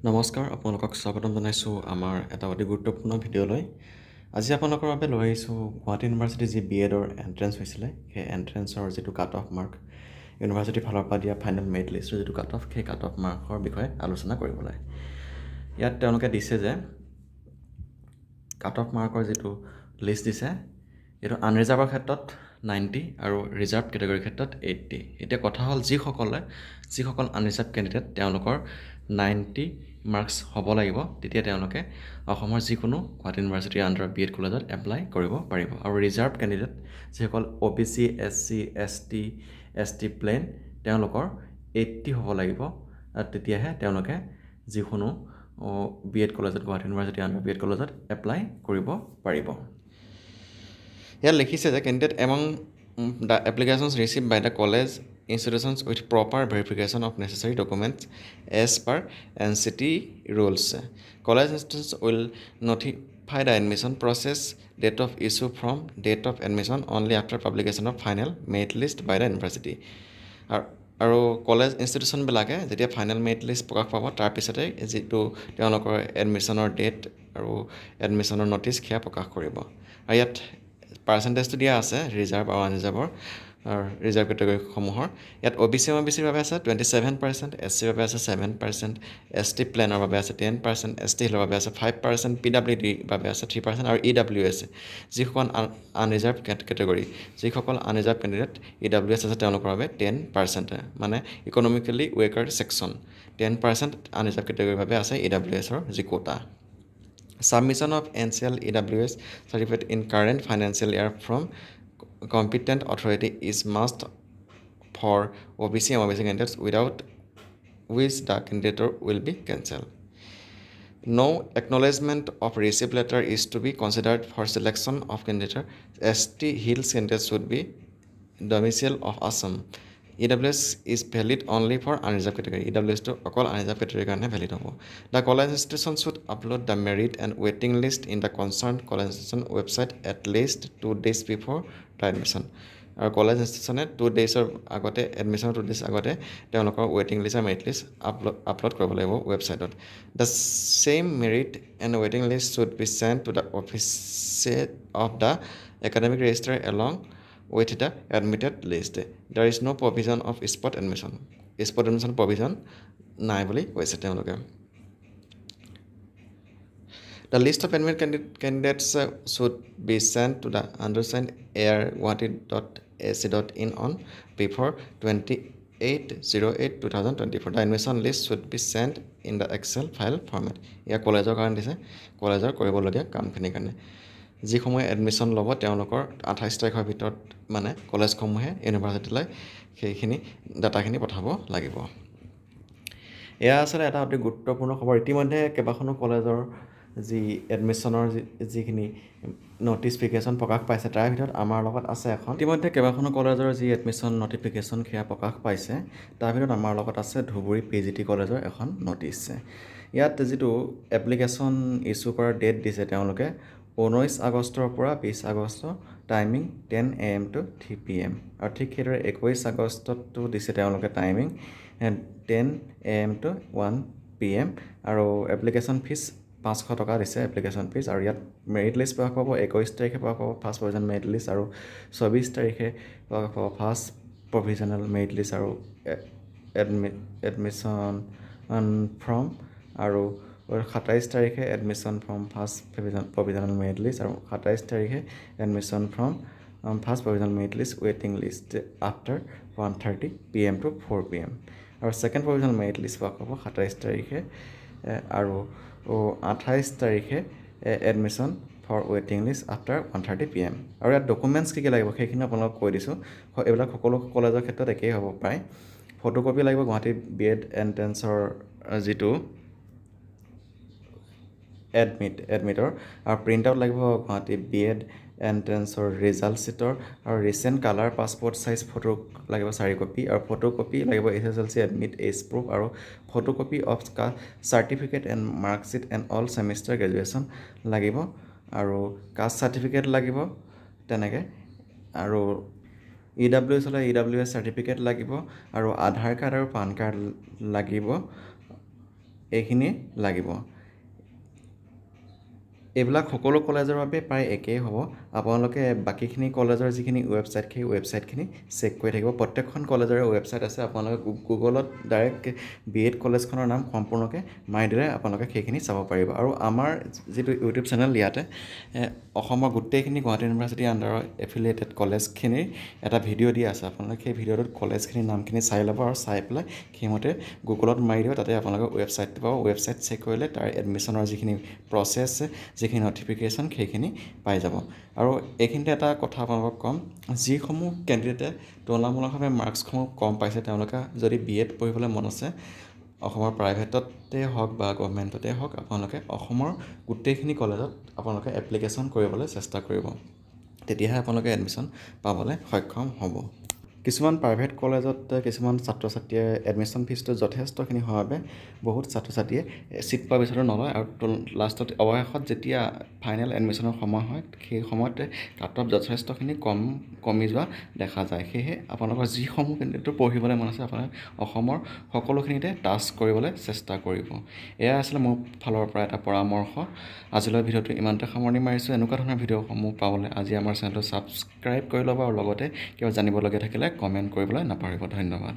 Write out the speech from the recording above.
নমস্কাৰ, আপোনালোকক স্বাগতম জনাইছোঁ আমাৰ এটা অতি গুৰুত্বপূৰ্ণ ভিডিঅ'লৈ। আজি আপোনালোকৰ বাবে লৈ আহিছোঁ গুৱাহাটী ইউনিভাৰ্চিটি যি BEdৰ এণ্ট্ৰেঞ্চ হৈছিলে, সেই এণ্ট্ৰেঞ্চৰ যিটো কাট অফ মাৰ্ক, ইউনিভাৰ্চিটিৰ ফালৰ পৰা দিয়া ফাইনেল মেৰিট লিষ্টৰ যিটো কাট অফ, সেই কাট অফ মাৰ্কৰ বিষয়ে আলোচনা কৰিবলৈ। ইয়াত তেওঁলোকে দিছে যে কাট অফ মাৰ্কৰ যিটো লিষ্ট দিছে, এইটো আনৰিজাৰ্ভৰ ক্ষেত্ৰত 90 আৰু ৰিজাৰ্ভ কেটেগৰীৰ ক্ষেত্ৰত 80। এতিয়া কথা হ'ল যিসকল আনৰিজাৰ্ভ কেণ্ডিডেট তেওঁলোকৰ 90 মাৰ্কছ হ'ব লাগিব, তেতিয়া তেওঁলোকে অসমৰ যিকোনো গুৱাহাটী ইউনিভাৰ্চিটিৰ আণ্ডাৰ BEd কলেজত এপ্লাই কৰিব পাৰিব। আৰু ৰিজাৰ্ভ কেণ্ডিডেট যিসকল OBC, SC, ST প্লেন, তেওঁলোকৰ 80 হ'ব লাগিব। তেতিয়াহে তেওঁলোকে যিকোনো BEd কলেজত, গুৱাহাটী ইউনিভাৰ্চিটিৰ আণ্ডাৰ BEd কলেজত এপ্লাই কৰিব পাৰিব। ইয়াত লিখিছে যে candidate among the applications received by the college institutions with proper verification of necessary documents as per NCT rules. College institutions will notify the admission process date of issue from date of admission only after publication of final merit list by the university. আৰু college ইনষ্টিটিউশ্যনবিলাকে যেতিয়া final merit list প্ৰকাশ পাব, তাৰপিছতে যিটো তেওঁলোকৰ এডমিশ্যনৰ date আৰু এডমিশ্যনৰ ন'টিচ সেয়া প্ৰকাশ কৰিব। আৰু ইয়াত পাৰ্চেণ্টেজটো দিয়া আছে ৰিজাৰ্ভ আৰু আনৰিজাৰ্ভৰ, ৰিজাৰ্ভ কেটেগৰীসমূহৰ। ইয়াত OBCৰ বাবে আছে 27%, SCৰ বাবে আছে 7%, ST প্লেনৰ বাবে আছে 10%, ST হিলৰ বাবে আছে 5%, PWDৰ বাবে আছে 3% আৰু EWS, যিসকল আনৰিজাৰ্ভ কেটেগৰী, যিসকল আনৰিজাৰ্ভ কেণ্ডিডেট EWS আছে তেওঁলোকৰ বাবে 10%, মানে ইকনমিকেলি ৱেকাৰ ছেকশ্যন 10% আনৰিজাৰ্ভ কেটেগৰীৰ বাবে আছে EWSৰ যি quota. Submission of NCL EWS certificate in current financial year from competent authority is must for OBC and OBC candidates, without which the candidate will be cancelled. No acknowledgement of receipt letter is to be considered for selection of candidate. ST Hills candidates should be domicile of Assam. EWS is valid only for unreserved category. EWS to all unreserved category karone valid hobo. The college institution should upload the merit and waiting list in the concerned college institution website at least 2 days before the admission. আৰু college ইনষ্টিটিউশ্যনে 2 daysৰ আগতে, এডমিশ্যনৰ 2 days আগতে তেওঁলোকৰ ৱেইটিং list আৰু merit list upload কৰিব লাগিব ৱেবছাইটত। দ্য ছেইম মেৰিট এণ্ড ৱেইটিং list should be send to the office of the academic registrar along with the admitted list. There is no provision of spot admission. Spot admission provision নাই বুলি কৈছে তেওঁলোকে। The list of admitted candidates should be sent to the undersigned airguwahati.ac.in on before 28/08/2024. The admission list should be sent in the Excel file format. ইয়াৰ কলেজৰ কাৰণে দিছে, কলেজৰ কৰিবলগীয়া কামখিনিৰ কাৰণে। যিসমূহে এডমিশ্যন ল'ব তেওঁলোকৰ 28 তাৰিখৰ ভিতৰত, মানে কলেজসমূহে ইউনিভাৰ্চিটিলৈ সেইখিনি ডাটাখিনি পঠাব লাগিব। এয়া আচলতে এটা অতি গুৰুত্বপূৰ্ণ খবৰ। ইতিমধ্যে কেইবাখনো কলেজৰ যি এডমিশ্যনৰ যিখিনি ন'টিফিকেশ্যন প্ৰকাশ পাইছে, তাৰ ভিতৰত আমাৰ লগত আছে এখন। ইতিমধ্যে কেইবাখনো কলেজৰ যি এডমিশ্যন ন'টিফিকেশ্যন সেয়া প্ৰকাশ পাইছে, তাৰ ভিতৰত আমাৰ লগত আছে ধুবুৰী PGT কলেজৰ এখন ন'টিছ। ইয়াত যিটো এপ্লিকেশ্যন ইছ্যু কৰাৰ ডেট দিছে তেওঁলোকে 19 আগষ্টৰ পৰা 20 August, timing 10 AM to 3 PM। আৰু ঠিক সেইদৰে 21 আগষ্টতো দিছে তেওঁলোকে টাইমিং 10 AM to 1 PM। আৰু এপ্লিকেশ্যন ফিজ 500 টকা দিছে এপ্লিকেশ্যন ফিজ। আৰু ইয়াত মেৰিট লিষ্ট প্ৰকাশ পাব 21 তাৰিখে প্ৰকাশ পাব ফাৰ্ষ্ট প্ৰভিজনেল মেৰিট লিষ্ট, আৰু 24 তাৰিখে প্ৰকাশ পাব ফাৰ্ষ্ট প্ৰভিজনেল মেৰিট লিষ্ট আৰু এডমিশ্যন ফৰ্ম, আৰু 27 তাৰিখে admission form first provisional merit list, আৰু 27 তাৰিখে admission form first provisional merit list ৱেইটিং list after 1:30 PM to 4 PM। আৰু ছেকেণ্ড প্ৰভিজনেল মেৰিট লিষ্ট প্ৰকাশ পাব 27 তাৰিখে, আৰু 28 তাৰিখে এডমিশ্যন ফৰ ৱেইটিং লিষ্ট আফটাৰ 1:30 PM। আৰু ইয়াত ডকুমেণ্টছ কি লাগিব সেইখিনি আপোনালোকক কৈ দিছোঁ। এইবিলাক সকলো কলেজৰ ক্ষেত্ৰত একেই হ'ব প্ৰায়। ফটোকপি লাগিব গুৱাহাটী BEd এণ্ট্ৰেঞ্চৰ যিটো এডমিটৰ, আৰু প্ৰিণ্ট আউট লাগিব গুৱাহাটী BEd এণ্ট্ৰেঞ্চৰ ৰিজাল্ট শ্বীটৰ, আৰু recent colour passport size photo লাগিব 4 কপি, আৰু ফটোকপি লাগিব SSLC এডমিট এজ প্ৰুফ, আৰু photocopy of caste certificate and marksheet and all semester graduation লাগিব, আৰু কাষ্ট চাৰ্টিফিকেট লাগিব তেনেকৈ, আৰু EWS হ'লে EWS চাৰ্টিফিকেট লাগিব, আৰু আধাৰ কাৰ্ড আৰু পান কাৰ্ড লাগিব, এইখিনি লাগিব। এইবিলাক সকলো কলেজৰ বাবে প্ৰায় একেই হ'ব। আপোনালোকে বাকীখিনি কলেজৰ যিখিনি ৱেবছাইট সেই ৱেবছাইটখিনি চেক কৰি থাকিব। প্ৰত্যেকখন কলেজৰে ৱেবছাইট আছে। আপোনালোকে গুগলত ডাইৰেক্ট BEd কলেজখনৰ নাম সম্পূৰ্ণকৈ মাৰি দিলে আপোনালোকে সেইখিনি চাব পাৰিব। আৰু আমাৰ যিটো ইউটিউব চেনেল ইয়াতে অসমৰ গোটেইখিনি গুৱাহাটী ইউনিভাৰ্চিটিৰ আণ্ডাৰৰ এফিলিয়েটেড কলেজখিনিৰ এটা ভিডিঅ' দিয়া আছে। আপোনালোকে সেই ভিডিঅ'টোত কলেজখিনিৰ নামখিনি চাই ল'ব আৰু চাই পেলাই সেইমতে গুগলত মাৰি দিব। তাতে আপোনালোকে ৱেবছাইটটো পাব। ৱেবছাইট চেক কৰিলে তাৰ এডমিশ্যনৰ যিখিনি প্ৰচেছ যিখিনি নটিফিকেশ্যন সেইখিনি পাই যাব। আৰু এইখিনিতে এটা কথা আপোনালোকক ক'ম, যিসমূহ কেণ্ডিডেটে তুলনামূলকভাৱে মাৰ্কছসমূহ কম পাইছে তেওঁলোকে যদি BEd পঢ়িবলৈ মন আছে অসমৰ প্ৰাইভেটতে হওক বা গভৰ্ণমেণ্টতে হওক আপোনালোকে অসমৰ গোটেইখিনি কলেজত আপোনালোকে এপ্লিকেশ্যন কৰিবলৈ চেষ্টা কৰিব। তেতিয়াহে আপোনালোকে এডমিশ্যন পাবলৈ সক্ষম হ'ব। কিছুমান প্ৰাইভেট কলেজত কিছুমান ছাত্ৰ ছাত্ৰীয়ে এডমিশ্যন ফিজটো যথেষ্টখিনি হোৱাৰ বাবে বহুত ছাত্ৰ ছাত্ৰীয়ে ছিট পোৱাৰ পিছতো নলয় আৰু লাষ্টত অৱশেষত যেতিয়া ফাইনেল এডমিশ্যনৰ সময় হয় সেই সময়তে কাট অফ যথেষ্টখিনি কমি যোৱা দেখা যায়। সেয়েহে আপোনালোকৰ যিসমূহ কেন্দ্ৰটো পঢ়িবলৈ মন আছে আপোনালোকে অসমৰ সকলোখিনিতে টাচ কৰিবলৈ চেষ্টা কৰিব। এয়া আছিলে মোৰ ফালৰ পৰা এটা পৰামৰ্শ। আজিলৈ ভিডিঅ'টো ইমানতে সামৰণি মাৰিছোঁ। এনেকুৱা ধৰণৰ ভিডিঅ'সমূহ পাবলৈ আজি আমাৰ চেনেলটো ছাবস্ক্ৰাইব কৰি ল'ব আৰু লগতে কিবা জানিবলগীয়া থাকিলে কমেণ্ট কৰিবলৈ নাপাহৰিব। ধন্যবাদ।